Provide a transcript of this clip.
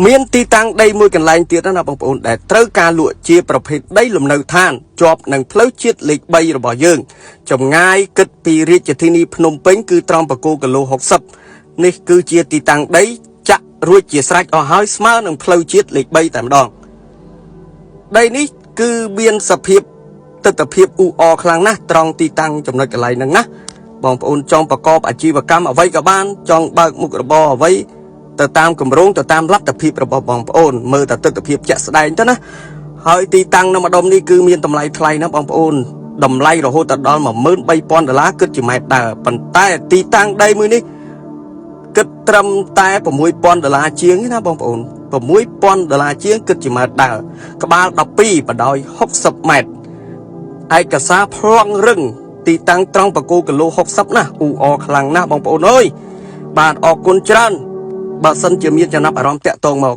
មានទីតាំងដីមួយកន្លែងទៀតណាបងប្អូនដែលត្រូវការលក់ជាប្រភេទដីលំនៅឋានជាប់នឹងផ្លូវជាតិលេខ 3 របស់យើងចម្ងាយគិតពីរាជធានីភ្នំពេញគឺត្រង់បកគោគីឡូ 60នេះគឺជាទីតាំងដីចាក់រួចជាស្រេចអស់ហើយស្មើនឹងផ្លូវជាតិលេខ 3 តែម្ដងដីនេះគឺមានសភាពទិដ្ឋភាពអ៊ូអរខ្លាំងណាស់ត្រង់ទីតាំងចំណុចកន្លែងហ្នឹងណាបងប្អូនចង់ប្រកបអាជីវកម្មអ្វីក៏បានចង់បើកមុខរបរអ្វីទៅតាមគម្រោងទៅតាមលទ្ធភាពរបស់បងប្អូនមើលតែទិដ្ឋភាពជាក់ស្ដែងទៅណាហើយទីតាំងនៅម្ដុំនេះគឺមានតម្លៃថ្លៃណាបងប្អូនតម្លៃរហូតដល់$13,000គិតជាម៉ែត្រដើរប៉ុន្តែទីតាំងដីមួយនេះគិតត្រឹមតែ$6,000ជាងណាបងប្អូន$6,000ជាងគិតជាម៉ែត្រដើរក្បាល12បដោយ60ម៉ែត្រឯកសារប្លង់រឹងទីតាំងត្រង់បកគោគីឡូ 60ណាអ៊ូអរខ្លាំងណាស់បងប្អូនអើយបាទអរគុណច្រើនបើសិនជាមានចំណាប់អារម្មណ៍តាក់ទងមក